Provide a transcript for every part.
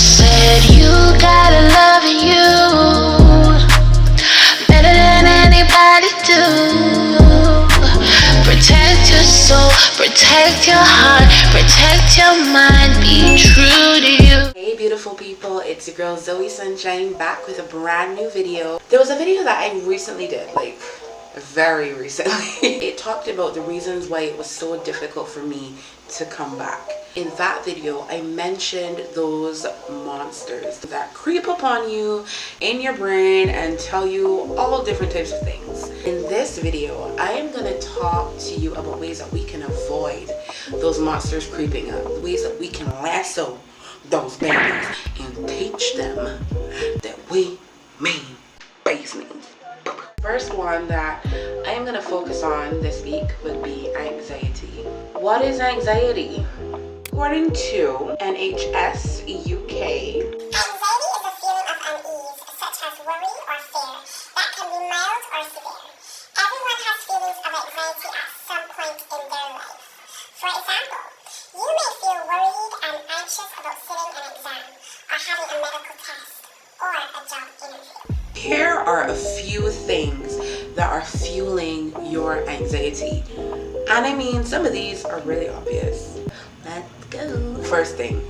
said you gotta love you better than anybody do. Protect your soul, protect your heart, protect your mind, be true to you. Hey beautiful people, it's your girl Zoe Sunshine back with a brand new video. There was a video that I recently did, like very recently. It talked about the reasons why it was so difficult for me to come back. In that video, I mentioned those monsters that creep upon you in your brain and tell you all different types of things. In this video, I am going to talk to you about ways that we can avoid those monsters creeping up, ways that we can lasso those babies and teach them that we mean business. First one that I am going to focus on this week would be anxiety. What is anxiety? According to NHS UK, anxiety is a feeling of unease, such as worry or fear, that can be mild or severe. Everyone has feelings of anxiety at some point in their life. For example, you may feel worried and anxious about sitting an exam, or having a medical test, or a job interview. Here are a few things that are fueling your anxiety. And I mean, some of these are really obvious. Let's go. First thing,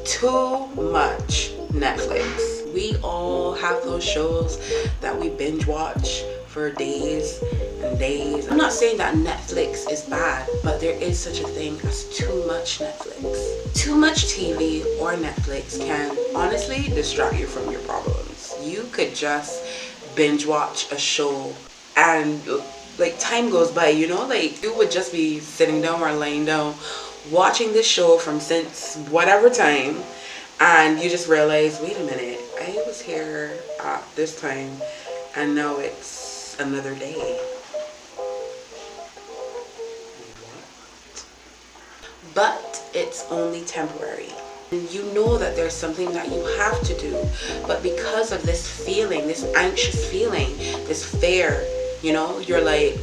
too much Netflix. We all have those shows that we binge watch for days and days. I'm not saying that Netflix is bad, but there is such a thing as too much Netflix. Too much TV or Netflix can honestly distract you from your problems. You could just binge watch a show and like time goes by, you know, like you would just be sitting down or laying down watching this show from since whatever time, and you just realize, wait a minute, I was here at this time and now it's another day. What? But it's only temporary. You know that there's something that you have to do, but because of this feeling, this anxious feeling, this fear, you know, you're like,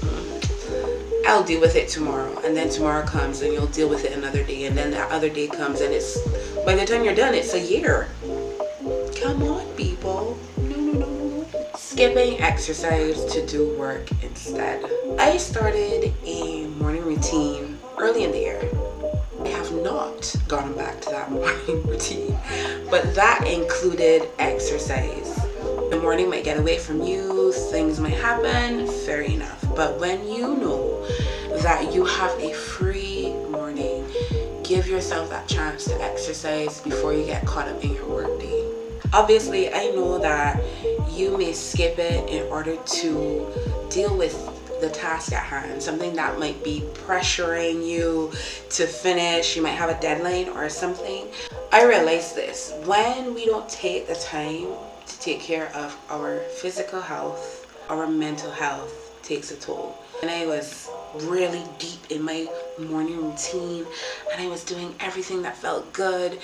I'll deal with it tomorrow, and then tomorrow comes and you'll deal with it another day, and then that other day comes and it's, by the time you're done, it's a year. Come on people. No. Skipping exercise to do work instead. I started a morning routine early in the year. I have not gone back to that morning routine, but that included exercise. The morning might get away from you, things might happen, fair enough. But when you know that you have a free morning, give yourself that chance to exercise before you get caught up in your workday. Obviously, I know that you may skip it in order to deal with the task at hand, something that might be pressuring you to finish. You might have a deadline or something. I realize this, when we don't take the time to take care of our physical health, our mental health takes a toll. And I was really deep in my morning routine and I was doing everything that felt good.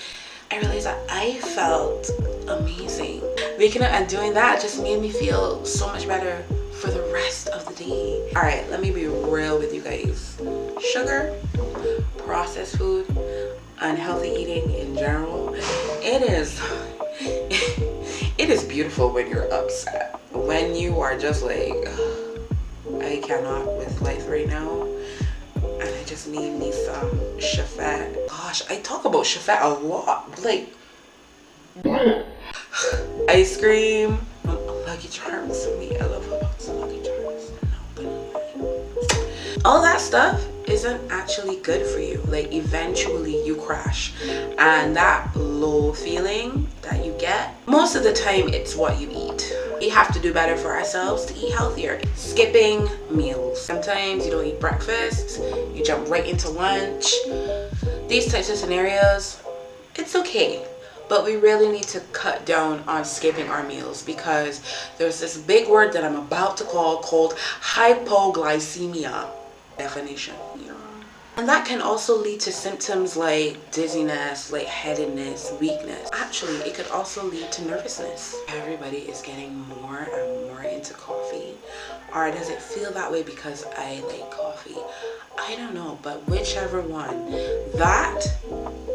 I realized that I felt amazing. Waking up and doing that just made me feel so much better for the rest of the day. All right, let me be real with you guys. Sugar, processed food, unhealthy eating in general, it is beautiful when you're upset. When you are just like, I cannot with life right now, and I just need me some Shafat. Gosh, I talk about Shafat a lot. Like, ice cream, Lucky Charms for me. I love Lucky Charms. All that stuff isn't actually good for you. Like, eventually you crash, and that low feeling that you get, most of the time it's what you eat. We have to do better for ourselves to eat healthier. Skipping meals. Sometimes you don't eat breakfast, you jump right into lunch. These types of scenarios, it's okay. But we really need to cut down on skipping our meals, because there's this big word that I'm about to called hypoglycemia. Definition. And that can also lead to symptoms like dizziness, lightheadedness, weakness. Actually, it could also lead to nervousness. Everybody is getting more and more into coffee. Or does it feel that way because I like coffee? I don't know, but whichever one, that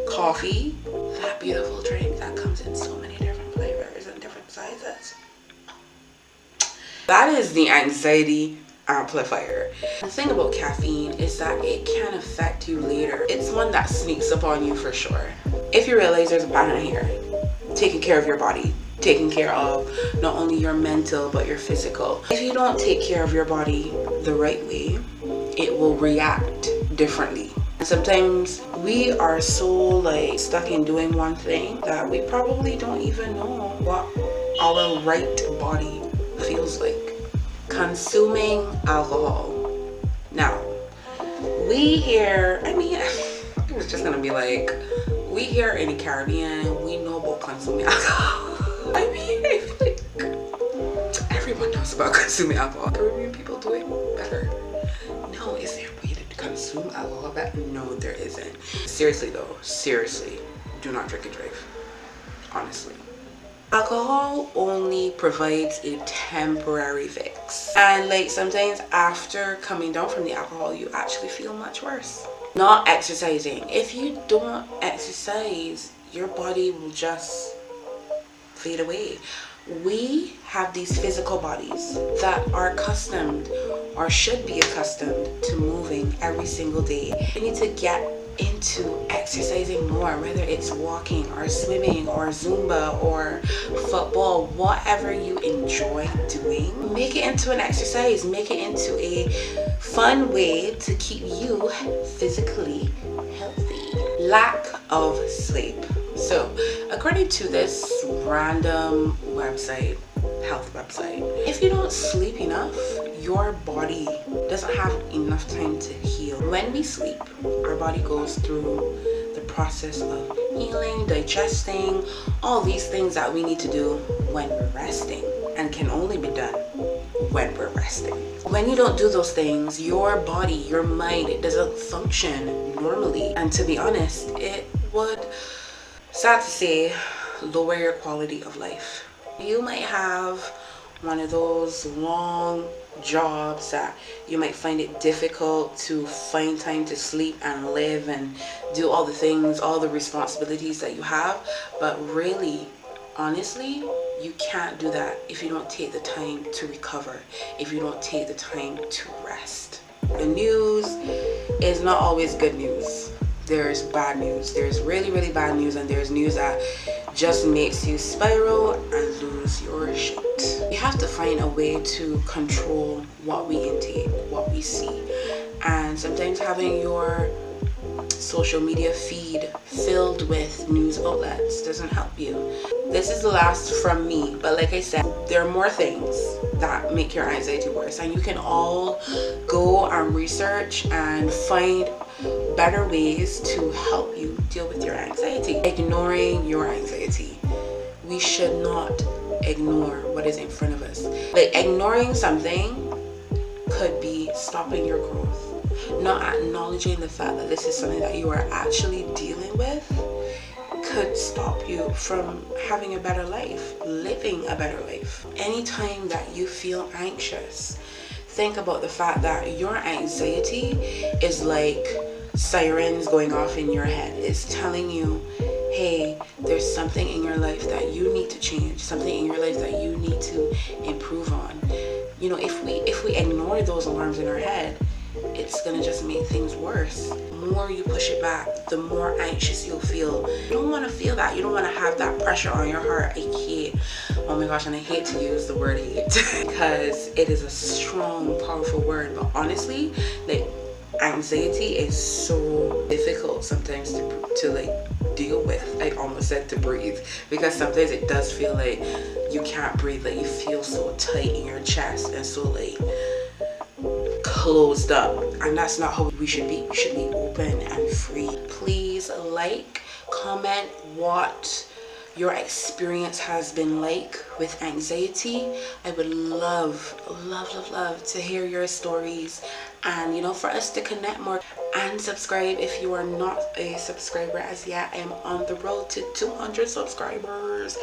coffee, that beautiful drink that comes in so That is the anxiety amplifier. The thing about caffeine is that it can affect you later. It's one that sneaks up on you for sure. If you realize there's a pattern here, taking care of your body, taking care of not only your mental but your physical. If you don't take care of your body the right way, it will react differently. And sometimes we are so like stuck in doing one thing that we probably don't even know what our right body feels like. Consuming alcohol. Now, we here, I was just gonna be like, we here in the Caribbean, we know about consuming alcohol. I feel like everyone knows about consuming alcohol. Caribbean people do it better. No, is there a way to consume alcohol better? No, there isn't. Seriously though, seriously, do not drink and drive. Honestly. Alcohol only provides a temporary fix. And like sometimes after coming down from the alcohol, you actually feel much worse. Not exercising. If you don't exercise, your body will just fade away. We have these physical bodies that are accustomed or should be accustomed to moving every single day. You need to get into exercising more, whether it's walking or swimming or Zumba or football, whatever you enjoy doing. Make it into an exercise, make it into a fun way to keep you physically healthy. Lack of sleep. So according to this random website, health website, if you don't sleep enough, your body doesn't have enough time to heal. When we sleep, our body goes through the process of healing, digesting, all these things that we need to do when we're resting and can only be done when we're resting. When you don't do those things, your body, your mind, it doesn't function normally. And to be honest, it would, sad to say, lower your quality of life. You might have one of those long jobs that you might find it difficult to find time to sleep and live and do all the things, all the responsibilities that you have. But really, honestly, you can't do that if you don't take the time to recover, if you don't take the time to rest. The news is not always good news. There's bad news. There's really, really bad news, and there's news that just makes you spiral and lose your shit. We have to find a way to control what we intake, what we see. And sometimes having your social media feed filled with news outlets doesn't help you. This is the last from me, but like I said, there are more things that make your anxiety worse, and you can all go and research and find better ways to help you deal with your anxiety. Ignoring your anxiety. We should not ignore what is in front of us. Like, ignoring something could be stopping your growth. Not acknowledging the fact that this is something that you are actually dealing with could stop you from having a better life, living a better life. Anytime that you feel anxious, think about the fact that your anxiety is like sirens going off in your head. It's telling you, hey, there's something in your life that you need to change, something in your life that you need to improve on. You know, if we ignore those alarms in our head, it's gonna just make things worse. The more you push it back, the more anxious you'll feel. You don't want to feel that. You don't want to have that pressure on your heart. I hate, oh my gosh, and I hate to use the word hate because it is a strong, powerful word. But honestly, like, anxiety is so difficult sometimes to like deal with. I almost said to breathe, because sometimes it does feel like you can't breathe, like you feel so tight in your chest and so like closed up, and that's not how we should be. We should be open and free. Please like, comment what your experience has been like with anxiety. I would love to hear your stories, and you know, for us to connect more. And subscribe if you are not a subscriber as yet. I am on the road to 200 subscribers.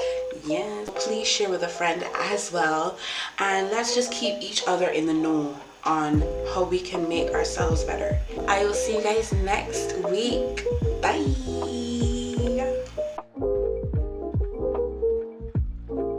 Yes, please share with a friend as well, and let's just keep each other in the know on how we can make ourselves better. I will see you guys next week. Bye.